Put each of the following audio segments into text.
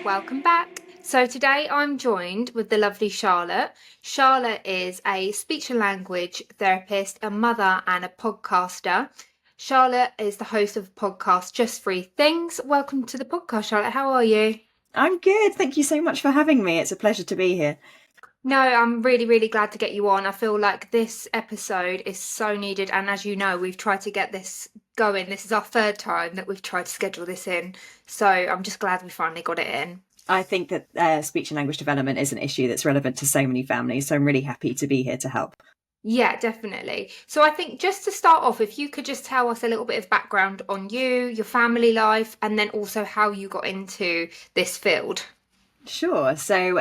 Welcome back. So today I'm joined with the lovely Charlotte. Charlotte is a speech and language therapist, a mother and a podcaster. Charlotte is the host of the podcast Just Three Things. Welcome to the podcast, Charlotte. How are you? I'm good. Thank you so much for having me. It's a pleasure to be here. No, I'm really, really glad to get you on. I feel like this episode is so needed. And as you know, we've tried to get this going. This is our third time that we've tried to schedule this in. So I'm just glad we finally got it in. I think that speech and language development is an issue that's relevant to so many families. So I'm really happy to be here to help. Yeah, definitely. So I think just to start off, if you could just tell us a little bit of background on you, your family life, and then also how you got into this field. Sure. So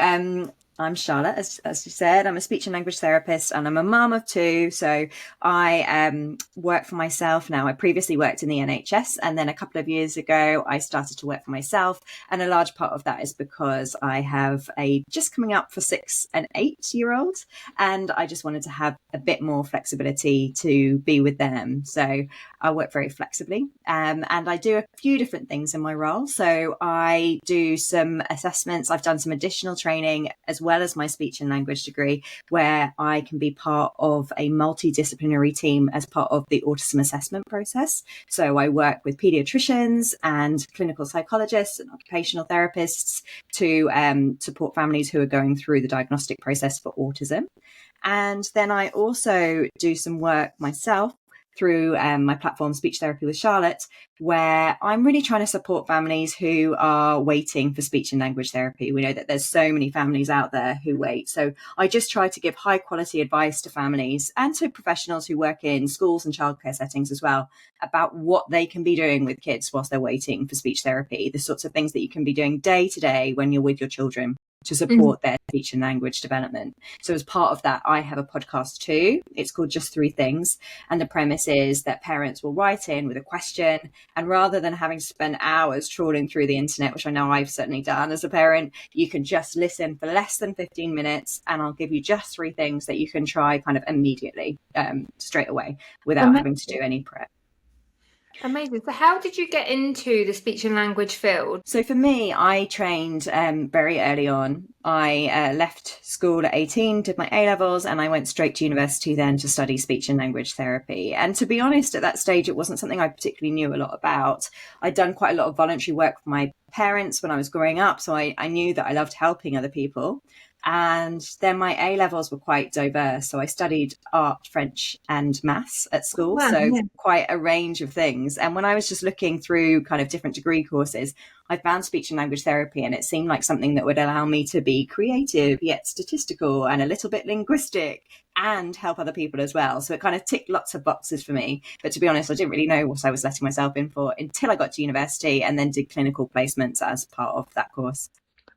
I'm Charlotte, as you said. I'm a speech and language therapist and I'm a mum of two. So I work for myself now. I previously worked in the NHS, and then a couple of years ago, I started to work for myself. And a large part of that is because I have a just coming up for 6 and 8-year-old, and I just wanted to have a bit more flexibility to be with them. So I work very flexibly, and I do a few different things in my role. So I do some assessments. I've done some additional training as well as my speech and language degree, where I can be part of a multidisciplinary team as part of the autism assessment process. So I work with pediatricians and clinical psychologists and occupational therapists to support families who are going through the diagnostic process for autism. And then I also do some work myself through my platform Speech Therapy with Charlotte, where I'm really trying to support families who are waiting for speech and language therapy. We know that there's so many families out there who wait. So I just try to give high quality advice to families and to professionals who work in schools and childcare settings as well about what they can be doing with kids whilst they're waiting for speech therapy, the sorts of things that you can be doing day to day when you're with your children to support their speech and language development. So as part of that, I have a podcast too. It's called Just Three Things. And the premise is that parents will write in with a question, and rather than having to spend hours trawling through the internet, which I know I've certainly done as a parent, you can just listen for less than 15 minutes and I'll give you just 3 things that you can try kind of immediately, straight away, without having to do any prep. Amazing. So how did you get into the speech and language field? So for me, I trained very early on. I left school at 18, did my A-levels, and I went straight to university then to study speech and language therapy. And to be honest, at that stage, it wasn't something I particularly knew a lot about. I'd done quite a lot of voluntary work for my parents when I was growing up, so I knew that I loved helping other people. And then my A-levels were quite diverse. So I studied art, French and maths at school. Wow, so yeah. quite a range of things. And when I was just looking through kind of different degree courses, I found speech and language therapy, and it seemed like something that would allow me to be creative, yet statistical and a little bit linguistic, and help other people as well. So it kind of ticked lots of boxes for me. But to be honest, I didn't really know what I was letting myself in for until I got to university and then did clinical placements as part of that course.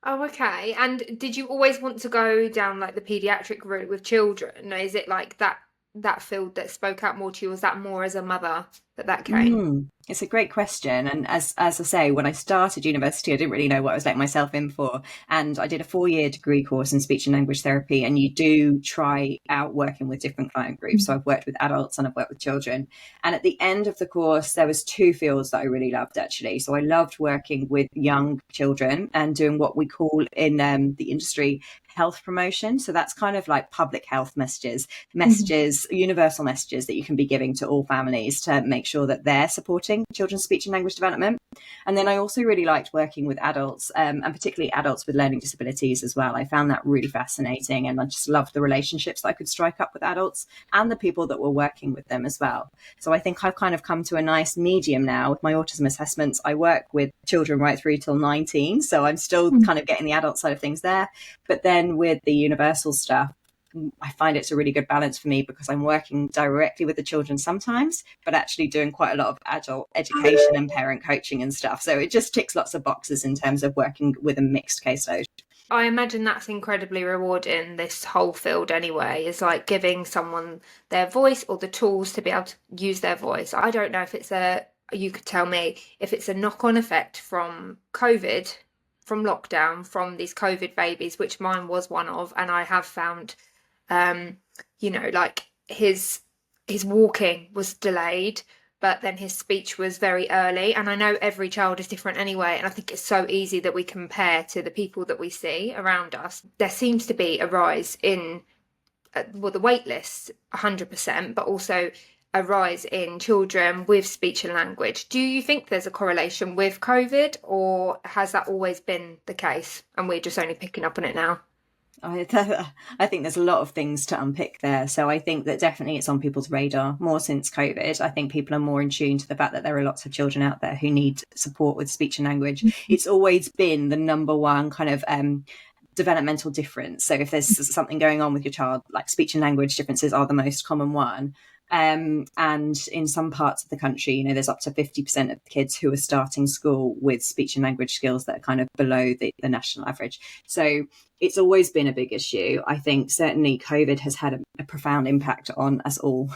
Oh, okay. And did you always want to go down like the pediatric route with children? Is it like that field that spoke out more to you? Was that more as a mother that came? It's a great question. And as I say, when I started university, I didn't really know what I was letting myself in for. And I did a 4-year degree course in speech and language therapy. And you do try out working with different client groups. So I've worked with adults and I've worked with children. And at the end of the course, there was 2 fields that I really loved, actually. So I loved working with young children and doing what we call in the industry health promotion. So that's kind of like public health messages, universal messages that you can be giving to all families to make sure that they're supporting children's speech and language development. And then I also really liked working with adults, and particularly adults with learning disabilities as well. I found that really fascinating, and I just loved the relationships that I could strike up with adults and the people that were working with them as well. So I think I've kind of come to a nice medium now with my autism assessments. I work with children right through till 19, so I'm still kind of getting the adult side of things there. But then with the universal stuff, I find it's a really good balance for me because I'm working directly with the children sometimes, but actually doing quite a lot of adult education and parent coaching and stuff. So it just ticks lots of boxes in terms of working with a mixed caseload. I imagine that's incredibly rewarding, this whole field anyway, is like giving someone their voice or the tools to be able to use their voice. I don't know if you could tell me if it's a knock-on effect from COVID, from lockdown, from these COVID babies, which mine was one of, and I have found like his walking was delayed, but then his speech was very early. And I know every child is different anyway, and I think it's so easy that we compare to the people that we see around us. There seems to be a rise in the wait lists 100%, but also a rise in children with speech and language. Do you think there's a correlation with COVID, or has that always been the case and we're just only picking up on it now? I think there's a lot of things to unpick there. So I think that definitely it's on people's radar more since COVID. I think people are more in tune to the fact that there are lots of children out there who need support with speech and language. It's always been the number one kind of developmental difference. So if there's something going on with your child, like speech and language differences are the most common one. And in some parts of the country, there's up to 50% of kids who are starting school with speech and language skills that are kind of below the national average. So it's always been a big issue. I think certainly COVID has had a profound impact on us all,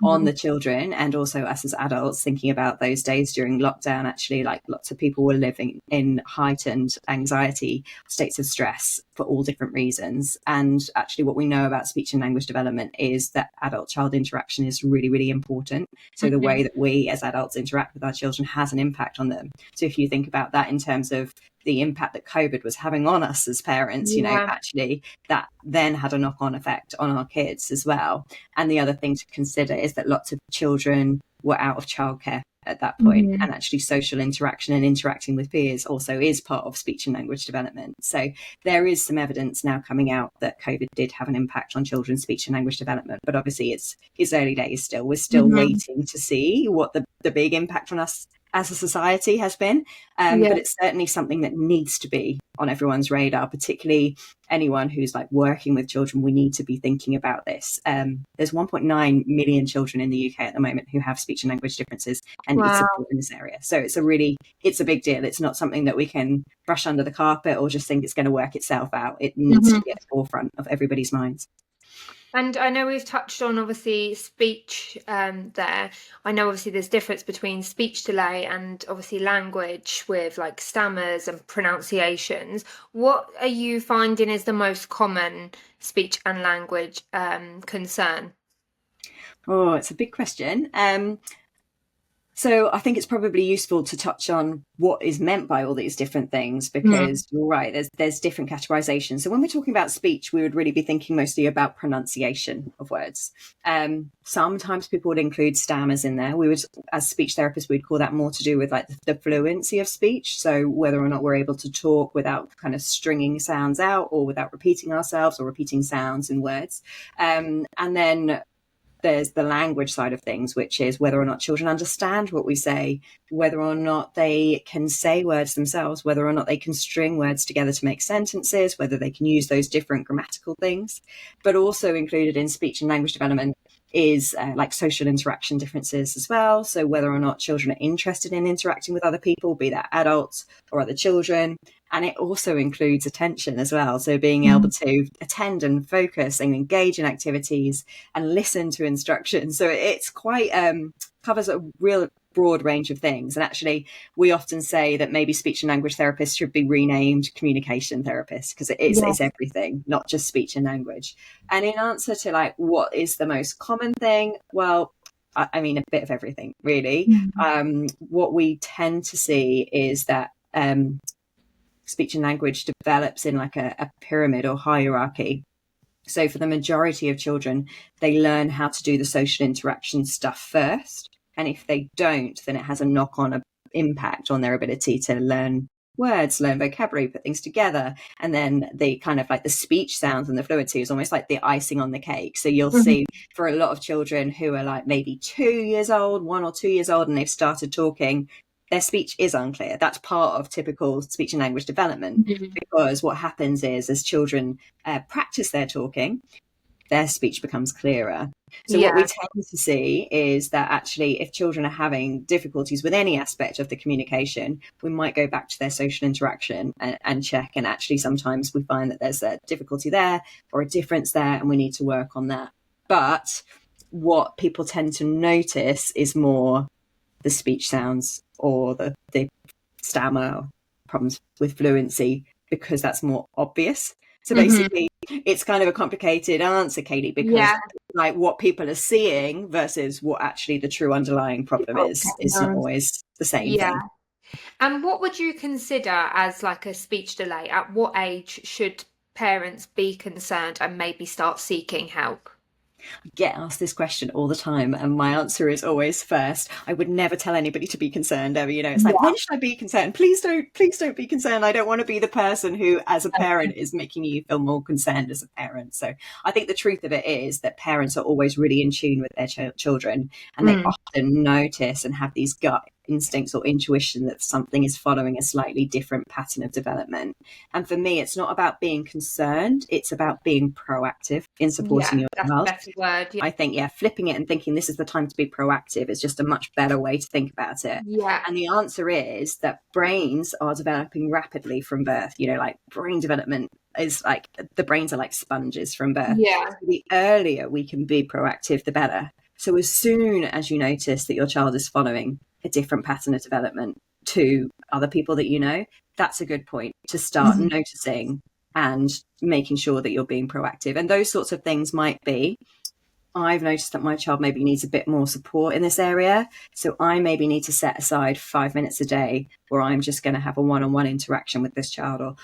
on the children, and also us as adults, thinking about those days during lockdown. Actually, like, lots of people were living in heightened anxiety, states of stress for all different reasons. And actually what we know about speech and language development is that adult-child interaction is really, really important. So the way that we as adults interact with our children has an impact on them. So if you think about that in terms of the impact that COVID was having on us as parents, actually that then had a knock-on effect on our kids as well. And the other thing to consider is that lots of children were out of childcare at that point, and actually social interaction and interacting with peers also is part of speech and language development. So there is some evidence now coming out that COVID did have an impact on children's speech and language development, but obviously it's early days still. We're still waiting to see what the big impact on us as a society has been, but it's certainly something that needs to be on everyone's radar, particularly anyone who's like working with children. We need to be thinking about this. There's 1.9 million children in the UK at the moment who have speech and language differences and need support in this area. So it's a big deal. It's not something that we can brush under the carpet or just think it's going to work itself out. It needs to be at the forefront of everybody's minds. And I know we've touched on obviously speech there. I know obviously there's difference between speech delay and obviously language with like stammers and pronunciations. What are you finding is the most common speech and language concern? Oh, it's a big question. So I think it's probably useful to touch on what is meant by all these different things, because you're right, there's different categorizations. So when we're talking about speech, we would really be thinking mostly about pronunciation of words. Sometimes people would include stammers in there. We would, as speech therapists, we'd call that more to do with like the fluency of speech. So whether or not we're able to talk without kind of stringing sounds out or without repeating ourselves or repeating sounds in words. And then there's the language side of things, which is whether or not children understand what we say, whether or not they can say words themselves, whether or not they can string words together to make sentences, whether they can use those different grammatical things. But also included in speech and language development is like social interaction differences as well. So whether or not children are interested in interacting with other people, be that adults or other children. And it also includes attention as well. So being able to attend and focus and engage in activities and listen to instructions. So it's quite covers a real broad range of things. And actually, we often say that maybe speech and language therapists should be renamed communication therapists, because it's everything, not just speech and language. And in answer to like, what is the most common thing? Well, I mean, a bit of everything, really. What we tend to see is that speech and language develops in like a pyramid or hierarchy. So for the majority of children, they learn how to do the social interaction stuff first. And if they don't, then it has a knock-on impact on their ability to learn words, learn vocabulary, put things together. And then the kind of like the speech sounds and the fluency is almost like the icing on the cake. So you'll see for a lot of children who are like maybe 2 years old, 1 or 2 years old, and they've started talking, their speech is unclear. That's part of typical speech and language development, because what happens is as children practice their talking, their speech becomes clearer. So what we tend to see is that actually if children are having difficulties with any aspect of the communication, we might go back to their social interaction and check. And actually sometimes we find that there's a difficulty there or a difference there, and we need to work on that. But what people tend to notice is more the speech sounds or the stammer, problems with fluency, because that's more obvious. So basically, it's kind of a complicated answer, Kaylee, because like what people are seeing versus what actually the true underlying problem is not always the same Yeah. thing. And what would you consider as like a speech delay? At what age should parents be concerned and maybe start seeking help? I get asked this question all the time, and my answer is always first, I would never tell anybody to be concerned ever. It's like, when should I be concerned? Please don't be concerned. I don't want to be the person who, as a parent, is making you feel more concerned as a parent. So I think the truth of it is that parents are always really in tune with their children, and they often notice and have these gut instincts or intuition that something is following a slightly different pattern of development. And for me, it's not about being concerned, it's about being proactive in supporting your child. That's a better word. I think, flipping it and thinking this is the time to be proactive is just a much better way to think about it. And the answer is that brains are developing rapidly from birth. Like brain development is like, the brains are like sponges from birth. So the earlier we can be proactive, the better. So as soon as you notice that your child is following a different pattern of development to other people that that's a good point to start noticing and making sure that you're being proactive. And those sorts of things might be, I've noticed that my child maybe needs a bit more support in this area. So I maybe need to set aside 5 minutes a day where I'm just going to have a one-on-one interaction with this child. Or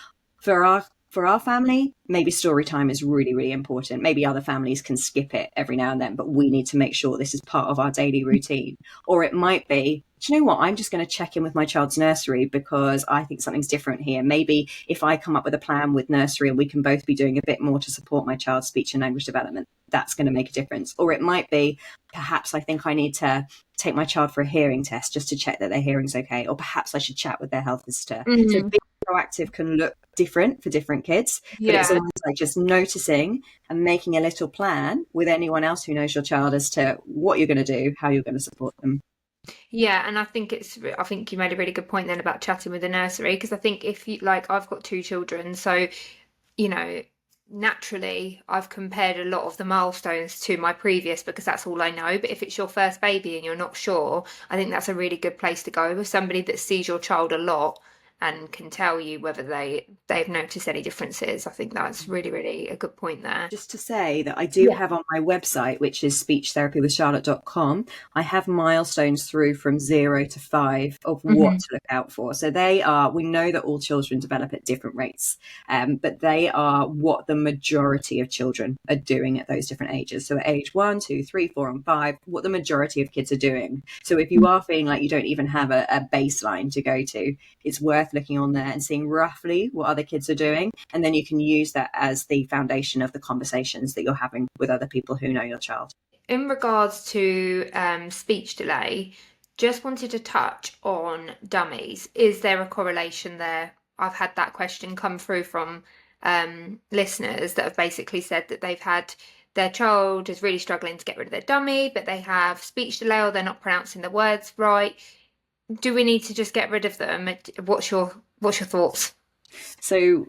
for our family, maybe story time is really, really important. Maybe other families can skip it every now and then, but we need to make sure this is part of our daily routine. Or it might be, do you know what? I'm just going to check in with my child's nursery because I think something's different here. Maybe if I come up with a plan with nursery and we can both be doing a bit more to support my child's speech and language development, that's going to make a difference. Or it might be, perhaps I think I need to take my child for a hearing test just to check that their hearing's okay. Or perhaps I should chat with their health visitor. So being proactive can look different for different kids, but it's almost like just noticing and making a little plan with anyone else who knows your child as to what you're going to do, how you're going to support them. And I think you made a really good point then about chatting with the nursery, because I think if you, like, I've got 2 children, so naturally I've compared a lot of the milestones to my previous because that's all I know. But if it's your first baby and you're not sure, I think that's a really good place to go with somebody that sees your child a lot and can tell you whether they've noticed any differences. I think that's really, really a good point there. Just to say that I do have on my website, which is speechtherapywithcharlotte.com, I have milestones through from 0 to 5 of what to look out for. So we know that all children develop at different rates, but they are what the majority of children are doing at those different ages. So at age 1, 2, 3, 4, and 5, what the majority of kids are doing. So if you are feeling like you don't even have a baseline to go to, it's worth looking on there and seeing roughly what other kids are doing, and then you can use that as the foundation of the conversations that you're having with other people who know your child. In regards to speech delay, just wanted to touch on dummies. Is there a correlation there? I've had that question come through from listeners that have basically said that they've had their child is really struggling to get rid of their dummy, but they have speech delay or they're not pronouncing the words right. Do we need to just get rid of them? What's your thoughts? So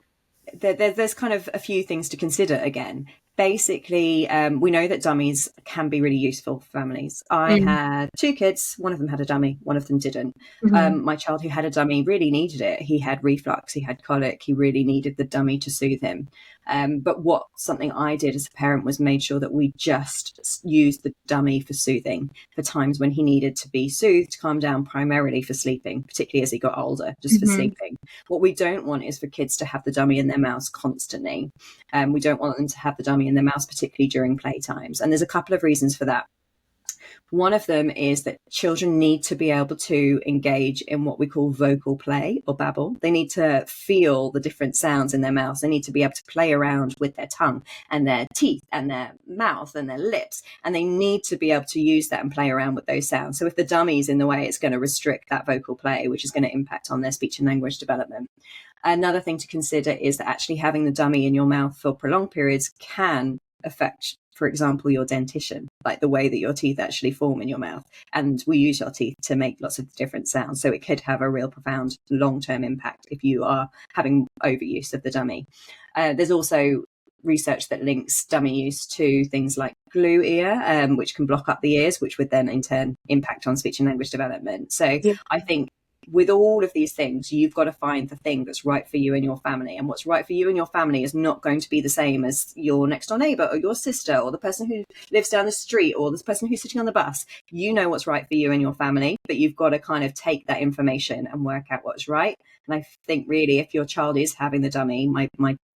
there's kind of a few things to consider again. Basically, we know that dummies can be really useful for families. I had 2 kids. One of them had a dummy. One of them didn't. My child who had a dummy really needed it. He had reflux. He had colic. He really needed the dummy to soothe him. But something I did as a parent was made sure that we just used the dummy for soothing, for times when he needed to be soothed, calm down, primarily for sleeping, particularly as he got older, just for sleeping. What we don't want is for kids to have the dummy in their mouths constantly. We don't want them to have the dummy in their mouths, particularly during playtimes. And there's a couple of reasons for that. One of them is that children need to be able to engage in what we call vocal play or babble. They need to feel the different sounds in their mouths. They need to be able to play around with their tongue and their teeth and their mouth and their lips. And they need to be able to use that and play around with those sounds. So if the dummy's in the way, it's going to restrict that vocal play, which is going to impact on their speech and language development. Another thing to consider is that actually having the dummy in your mouth for prolonged periods can affect, for example, your dentition, like the way that your teeth actually form in your mouth. And we use our teeth to make lots of different sounds. So it could have a real profound long-term impact if you are having overuse of the dummy. There's also research that links dummy use to things like glue ear, which can block up the ears, which would then in turn impact on speech and language development. So I think with all of these things, you've got to find the thing that's right for you and your family. And what's right for you and your family is not going to be the same as your next door neighbor or your sister or the person who lives down the street or the person who's sitting on the bus. You know what's right for you and your family, but you've got to kind of take that information and work out what's right. And I think really, if your child is having the dummy, my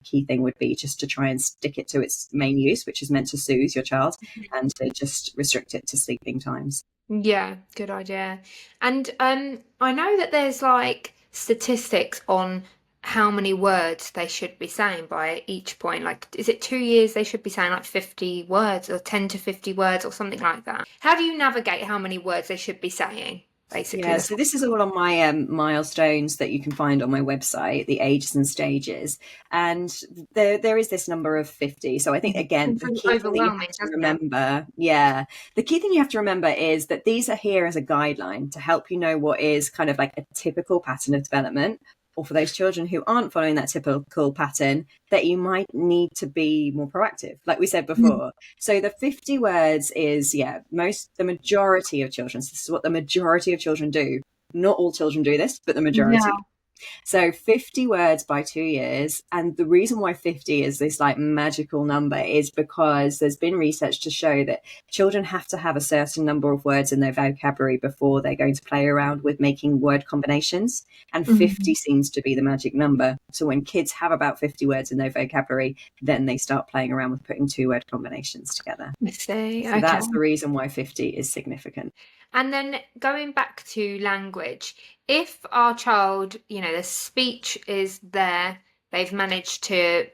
key thing would be just to try and stick it to its main use, which is meant to soothe your child, and to just restrict it to sleeping times. Yeah, good idea. And I know that there's like statistics on how many words they should be saying by each point. Like, is it 2 years they should be saying like 50 words or 10 to 50 words or something like that? How do you navigate how many words they should be saying? Basically. Yeah, so this is all on my milestones that you can find on my website, the ages and stages, and there is this number of 50. So I think, again, the key thing that you have to remember, the key thing you have to remember is that these are here as a guideline to help you know what is kind of like a typical pattern of development, or for those children who aren't following that typical pattern, that you might need to be more proactive, like we said before. So the 50 words is, the majority of children, so this is what the majority of children do. Not all children do this, but the majority. Yeah. So 50 words by 2 years. And the reason why 50 is this like magical number is because there's been research to show that children have to have a certain number of words in their vocabulary before they're going to play around with making word combinations. And 50 seems to be the magic number. So when kids have about 50 words in their vocabulary, then they start playing around with putting 2 word combinations together. I see. So that's the reason why 50 is significant. And then going back to language, if our child, the speech is there, they've managed to,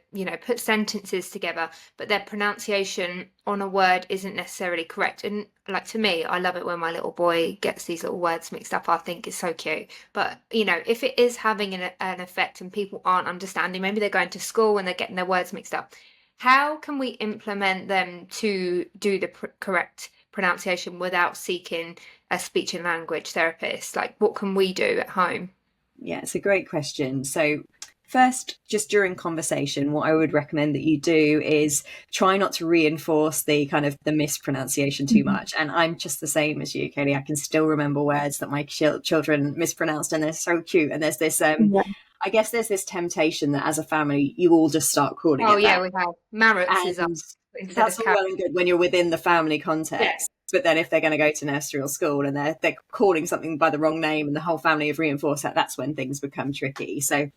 put sentences together, but their pronunciation on a word isn't necessarily correct. And like, to me, I love it when my little boy gets these little words mixed up. I think it's so cute. But, if it is having an effect and people aren't understanding, maybe they're going to school and they're getting their words mixed up, how can we implement them to do the correct pronunciation without seeking a speech and language therapist? Like, what can we do at home? Yeah, it's a great question. So first, just during conversation, what I would recommend that you do is try not to reinforce the kind of the mispronunciation too much. And I'm just the same as you, Kaylee. I can still remember words that my children mispronounced, and they're so cute. And there's this I guess there's this temptation that as a family, you all just start calling it. Oh, yeah, we have. Marrots is up. That's all well and good when you're within the family context. Yeah. But then if they're going to go to nursery or school and they're calling something by the wrong name and the whole family have reinforced that, that's when things become tricky. So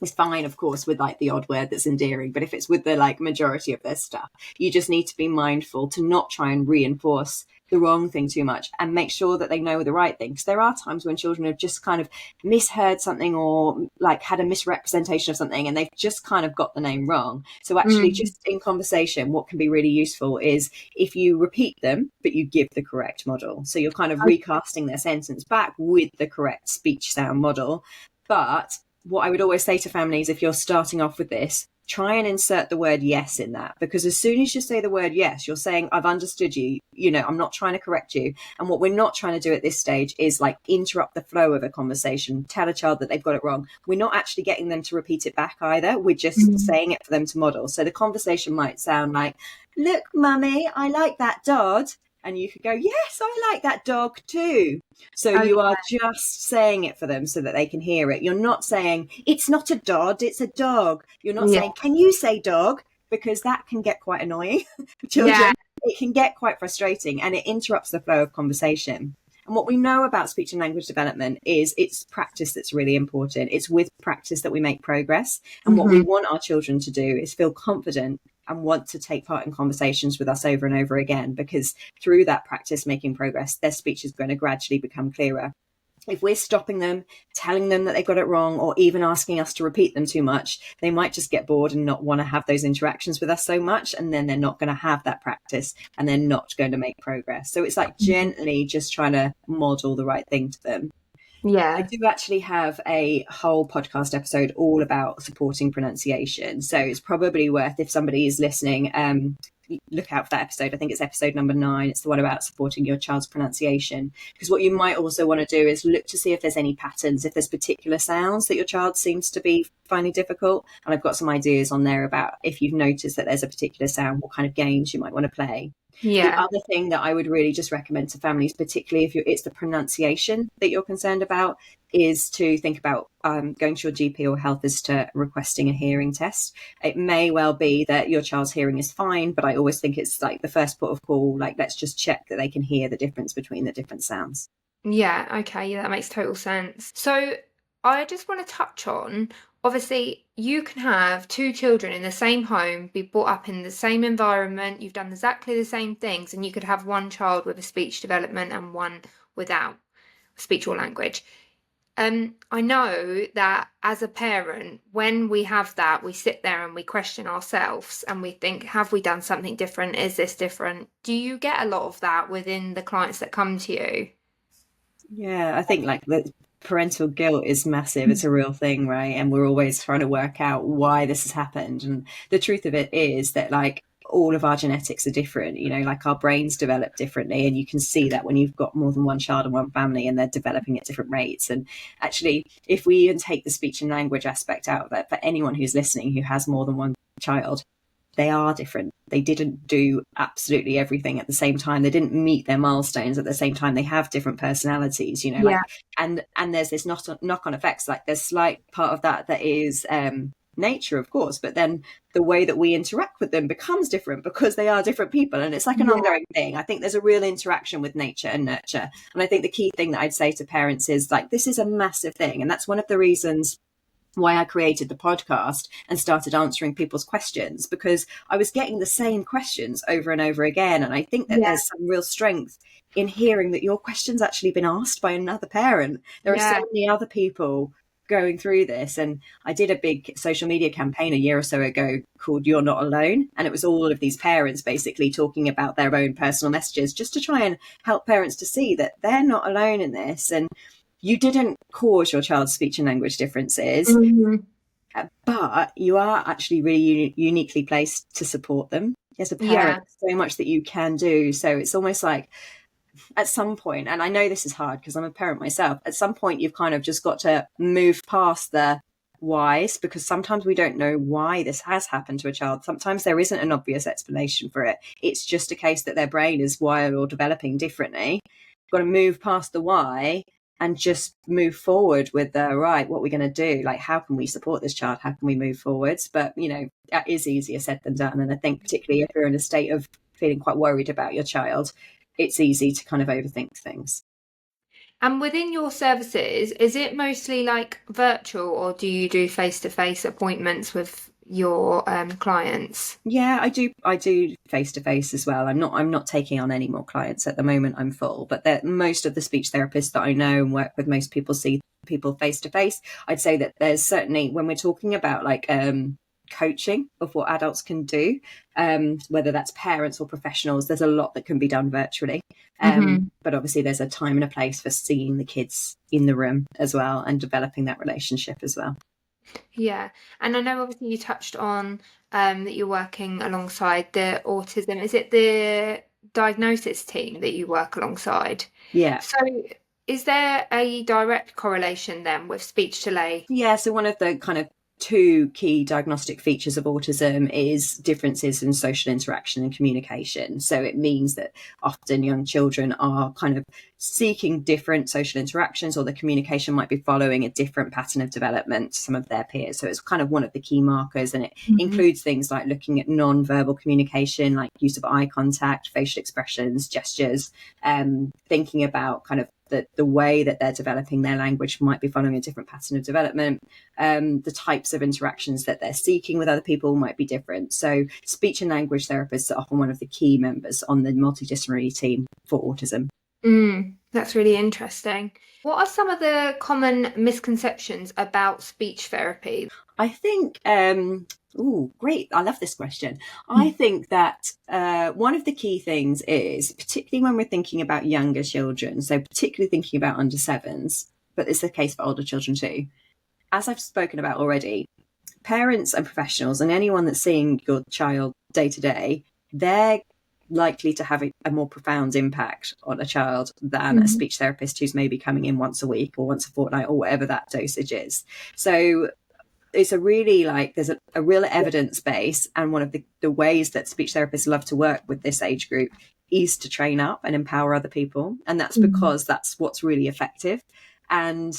it's fine, of course, with like the odd word that's endearing. But if it's with the like majority of their stuff, you just need to be mindful to not try and reinforce the wrong thing too much and make sure that they know the right thing. Because there are times when children have just kind of misheard something or like had a misrepresentation of something and they've just kind of got the name wrong. So actually just in conversation, what can be really useful is if you repeat them, but you give the correct model. So you're kind of recasting their sentence back with the correct speech sound model. But what I would always say to families, if you're starting off with this, try and insert the word yes in that, because as soon as you say the word yes, you're saying, I've understood you, I'm not trying to correct you. And what we're not trying to do at this stage is like interrupt the flow of a conversation, tell a child that they've got it wrong. We're not actually getting them to repeat it back either. We're just saying it for them to model. So the conversation might sound like, look, mummy, I like that dog. And you could go, yes, I like that dog too. So you are just saying it for them so that they can hear it. You're not saying, it's not a dog, it's a dog. You're not saying, can you say dog? Because that can get quite annoying for children. Yeah. It can get quite frustrating and it interrupts the flow of conversation. And what we know about speech and language development is it's practice that's really important. It's with practice that we make progress. And what we want our children to do is feel confident and want to take part in conversations with us over and over again, because through that practice making progress, their speech is going to gradually become clearer. If we're stopping them, telling them that they got it wrong, or even asking us to repeat them too much, they might just get bored and not want to have those interactions with us so much. And then they're not going to have that practice and they're not going to make progress. So it's like gently just trying to model the right thing to them. Yeah, I do actually have a whole podcast episode all about supporting pronunciation. So it's probably worth, if somebody is listening, look out for that episode. I think it's episode number 9. It's the one about supporting your child's pronunciation. Because what you might also want to do is look to see if there's any patterns, if there's particular sounds that your child seems to be finding difficult. And I've got some ideas on there about if you've noticed that there's a particular sound, what kind of games you might want to play. The Yeah. other thing that I would really just recommend to families, particularly if it's the pronunciation that you're concerned about, is to think about going to your GP or health visitor requesting a hearing test. It may well be that your child's hearing is fine, but I always think it's like the first port of call, like let's just check that they can hear the difference between the different sounds. Yeah, okay, yeah, that makes total sense. So I just want to touch on, obviously, you can have two children in the same home, be brought up in the same environment, you've done exactly the same things, and you could have one child with a speech development and one without speech or language. I know that as a parent, when we have that, we sit there and we question ourselves and we think, have we done something different? Is this different? Do you get a lot of that within the clients that come to you? Yeah, I think like the parental guilt is massive. It's a real thing, right? And we're always trying to work out why this has happened. And the truth of it is that like all of our genetics are different, you know, like our brains develop differently. And you can see that when you've got more than one child in one family and they're developing at different rates. And actually, if we even take the speech and language aspect out of it, for anyone who's listening who has more than one child, they are different. They didn't do absolutely everything at the same time. They didn't meet their milestones at the same time. They have different personalities, you know, like, and there's this knock-on effects. Like there's slight part of that is nature, of course, but then the way that we interact with them becomes different because they are different people. And it's like an ongoing thing. I think there's a real interaction with nature and nurture. And I think the key thing that I'd say to parents is like, this is a massive thing. And that's one of the reasons why I created the podcast and started answering people's questions, because I was getting the same questions over and over again. And I think that there's some real strength in hearing that your question's actually been asked by another parent. There are so many other people going through this. And I did a big social media campaign a year or so ago called You're Not Alone. And it was all of these parents basically talking about their own personal messages, just to try and help parents to see that they're not alone in this. And you didn't cause your child's speech and language differences, but you are actually really uniquely placed to support them. As a parent, so much that you can do. So it's almost like at some point, and I know this is hard because I'm a parent myself, at some point you've kind of just got to move past the whys, because sometimes we don't know why this has happened to a child. Sometimes there isn't an obvious explanation for it. It's just a case that their brain is wired or developing differently. You've got to move past the why and just move forward with the right, what we're going to do, like how can we support this child, how can we move forwards. But you know, that is easier said than done. And I think particularly if you're in a state of feeling quite worried about your child, it's easy to kind of overthink things. And within your services, is it mostly like virtual, or do you do face-to-face appointments with your clients? Yeah, I do face to face as well. I'm not taking on any more clients at the moment. I'm full, but most of the speech therapists that I know and work with, most people see people face to face. I'd say that there's certainly, when we're talking about like coaching of what adults can do, whether that's parents or professionals, there's a lot that can be done virtually. But obviously there's a time and a place for seeing the kids in the room as well and developing that relationship as well. Yeah, and I know obviously you touched on that you're working alongside the autism. Is it the diagnosis team that you work alongside? Yeah. So is there a direct correlation then with speech delay? Yeah, so one of the kind of two key diagnostic features of autism is differences in social interaction and communication. So it means that often young children are kind of seeking different social interactions, or the communication might be following a different pattern of development to some of their peers. So it's kind of one of the key markers, and it includes things like looking at non-verbal communication, like use of eye contact, facial expressions, gestures, thinking about kind of the way that they're developing their language might be following a different pattern of development. The types of interactions that they're seeking with other people might be different. So speech and language therapists are often one of the key members on the multidisciplinary team for autism. That's really interesting. What are some of the common misconceptions about speech therapy? I think, great. I love this question. I think that one of the key things is, particularly when we're thinking about younger children, so particularly thinking about under sevens, but it's the case for older children too. As I've spoken about already, parents and professionals and anyone that's seeing your child day to day, they're likely to have a more profound impact on a child than a speech therapist who's maybe coming in once a week or once a fortnight or whatever that dosage is. So it's a really there's a real evidence base, and one of the ways that speech therapists love to work with this age group is to train up and empower other people, and that's because that's what's really effective. And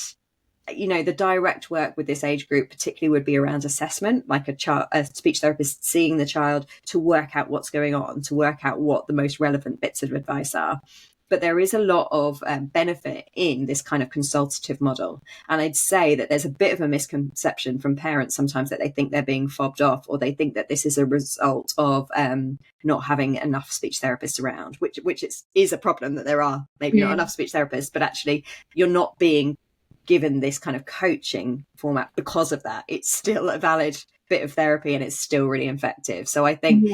the direct work with this age group particularly would be around assessment, like a speech therapist seeing the child to work out what's going on, to work out what the most relevant bits of advice are. But there is a lot of benefit in this kind of consultative model. And I'd say that there's a bit of a misconception from parents sometimes that they think they're being fobbed off, or they think that this is a result of not having enough speech therapists around, which is a problem, that there are maybe not enough speech therapists, but actually you're not being given this kind of coaching format because of that. It's still a valid bit of therapy and it's still really effective. So I think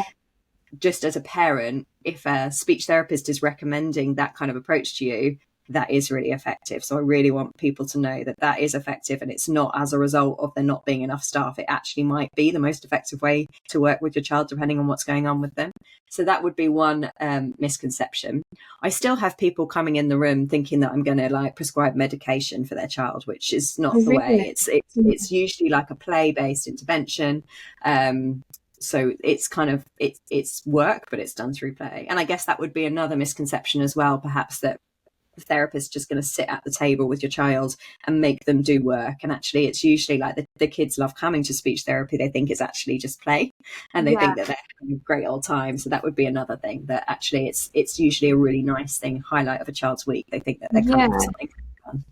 just as a parent, if a speech therapist is recommending that kind of approach to you, that is really effective. So I really want people to know that that is effective, and it's not as a result of there not being enough staff. It actually might be the most effective way to work with your child, depending on what's going on with them. So that would be one misconception. I still have people coming in the room thinking that I'm going to prescribe medication for their child, which is not the way. It's usually like a play-based intervention. So it's kind of, it's work, but it's done through play. And I guess that would be another misconception as well, perhaps, that the therapist is just going to sit at the table with your child and make them do work. And actually, it's usually the kids love coming to speech therapy. They think it's actually just play, and they think that they're having a great old time. So that would be another thing, that actually it's usually a really nice thing, highlight of a child's week. They think that they're coming for something fun.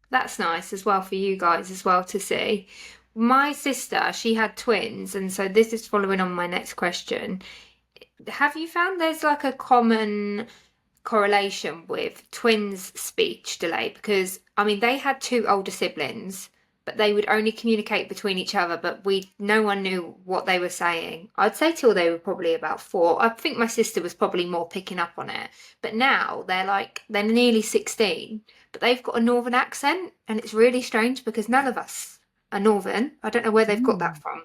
That's nice as well for you guys as well to see. My sister, she had twins, and so this is following on my next question. Have you found there's a common correlation with twins' speech delay? Because they had two older siblings, but they would only communicate between each other, but no one knew what they were saying. I'd say till they were probably about 4. I think my sister was probably more picking up on it, but now they're nearly 16, but they've got a northern accent, and it's really strange because none of us are northern. I don't know where they've got that from.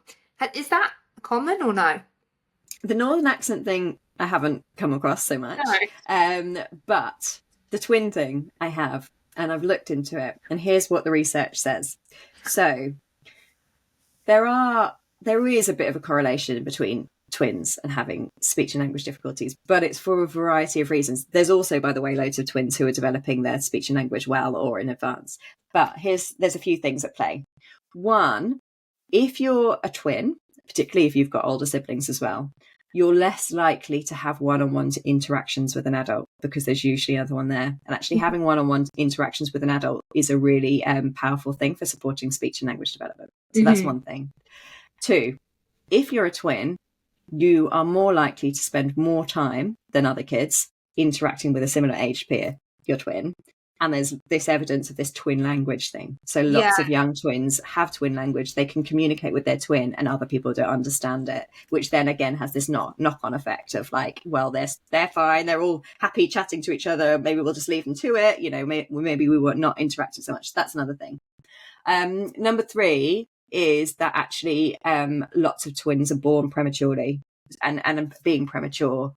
Is that common or no? The northern accent thing I haven't come across so much. No. But the twin thing I have, and I've looked into it, and here's what the research says. So there is a bit of a correlation between twins and having speech and language difficulties, but it's for a variety of reasons. There's also, by the way, loads of twins who are developing their speech and language well or in advance. But there's a few things at play. One, if you're a twin, particularly if you've got older siblings as well, you're less likely to have one-on-one interactions with an adult, because there's usually another one there. And actually having one-on-one interactions with an adult is a really powerful thing for supporting speech and language development. So that's one thing. 2, if you're a twin, you are more likely to spend more time than other kids interacting with a similar age peer, your twin. And there's this evidence of this twin language thing. So lots of young twins have twin language. They can communicate with their twin, and other people don't understand it, which then again has this knock-on effect of well, they're fine. They're all happy chatting to each other. Maybe we'll just leave them to it. Maybe we were not interacting so much. That's another thing. Number 3 is that actually lots of twins are born prematurely, and being premature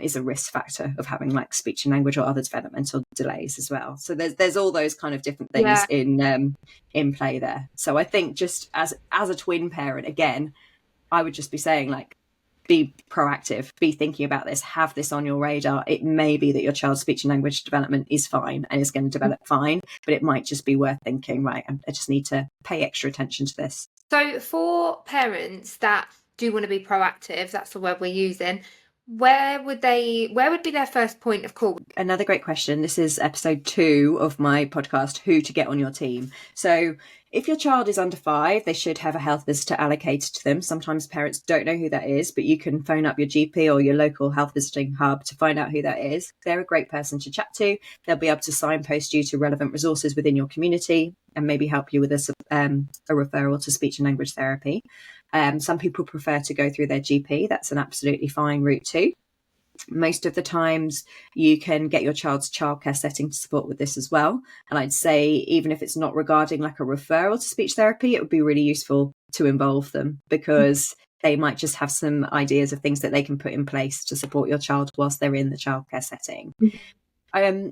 is a risk factor of having speech and language or other developmental delays as well. So there's all those kind of different things in play there. So I think just as a twin parent, again, I would just be saying be proactive, be thinking about this, have this on your radar. It may be that your child's speech and language development is fine and is going to develop fine, but it might just be worth thinking, right, I just need to pay extra attention to this. So for parents that do want to be proactive, that's the word we're using, where would be their first point of call? Another great question. This is episode 2 of my podcast, Who to Get on Your Team. So if your child is under 5, they should have a health visitor allocated to them. Sometimes parents don't know who that is, but you can phone up your GP or your local health visiting hub to find out who that is. They're a great person to chat to. They'll be able to signpost you to relevant resources within your community and maybe help you with a referral to speech and language therapy. Some people prefer to go through their GP. That's an absolutely fine route too. Most of the times you can get your child's childcare setting to support with this as well. And I'd say even if it's not regarding a referral to speech therapy, it would be really useful to involve them, because they might just have some ideas of things that they can put in place to support your child whilst they're in the childcare setting.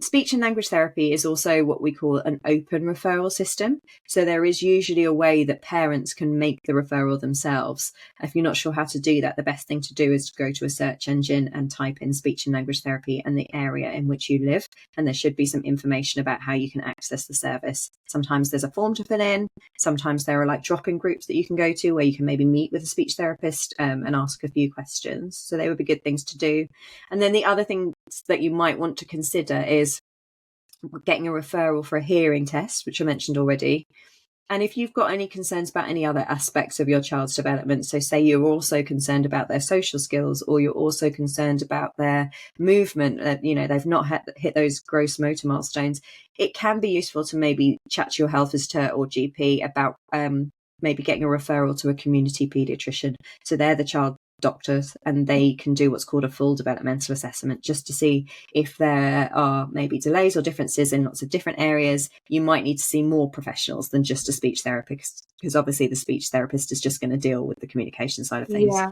Speech and language therapy is also what we call an open referral system. So there is usually a way that parents can make the referral themselves. If you're not sure how to do that, the best thing to do is to go to a search engine and type in speech and language therapy and the area in which you live. And there should be some information about how you can access the service. Sometimes there's a form to fill in. Sometimes there are like drop-in groups that you can go to where you can maybe meet with a speech therapist and ask a few questions. So they would be good things to do. And then the other thing that you might want to consider is getting a referral for a hearing test, which I mentioned already. And if you've got any concerns about any other aspects of your child's development, so say you're also concerned about their social skills, or you're also concerned about their movement, they've not hit those gross motor milestones, it can be useful to maybe chat to your health visitor or GP about maybe getting a referral to a community paediatrician. So they're the child doctors, and they can do what's called a full developmental assessment just to see if there are maybe delays or differences in lots of different areas. You might need to see more professionals than just a speech therapist, because obviously the speech therapist is just going to deal with the communication side of things. Yeah.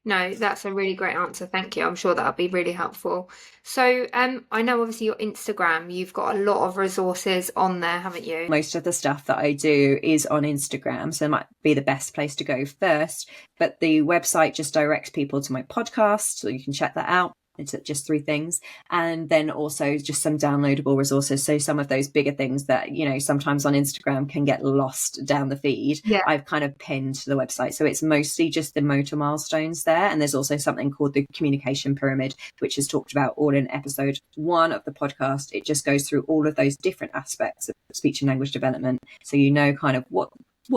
No, that's a really great answer. Thank you. I'm sure that'll be really helpful. So I know obviously your Instagram, you've got a lot of resources on there, haven't you? Most of the stuff that I do is on Instagram, so it might be the best place to go first. But the website just directs people to my podcast, so you can check that out. It's just 3 things. And then also just some downloadable resources. So some of those bigger things that, sometimes on Instagram can get lost down the feed. Yeah. I've kind of pinned to the website. So it's mostly just the motor milestones there. And there's also something called the communication pyramid, which is talked about all in episode 1 of the podcast. It just goes through all of those different aspects of speech and language development. So kind of what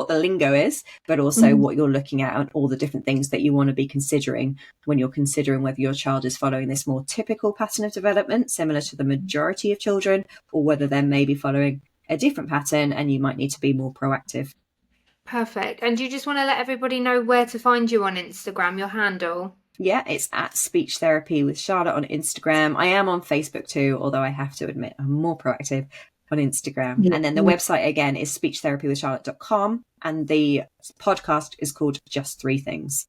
the lingo is, but also what you're looking at and all the different things that you want to be considering when you're considering whether your child is following this more typical pattern of development, similar to the majority of children, or whether they're maybe following a different pattern and you might need to be more proactive. Perfect. And do you just want to let everybody know where to find you on Instagram, your handle? Yeah, it's at Speech Therapy with Charlotte on Instagram. I am on Facebook too, although I have to admit I'm more proactive on Instagram. And then the website again is speechtherapywithcharlotte.com, and the podcast is called Just 3 Things.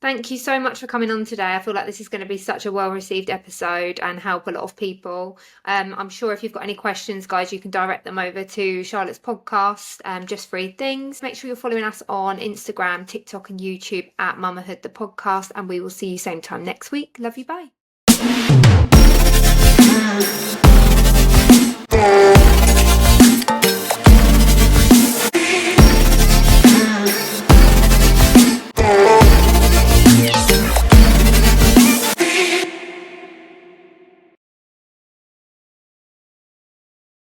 Thank you so much for coming on today. I feel like this is going to be such a well-received episode and help a lot of people. I'm sure if you've got any questions, guys, you can direct them over to Charlotte's podcast, Just 3 Things. Make sure you're following us on Instagram, TikTok and YouTube at Mummahood The Podcast, and we will see you same time next week. Love you, bye.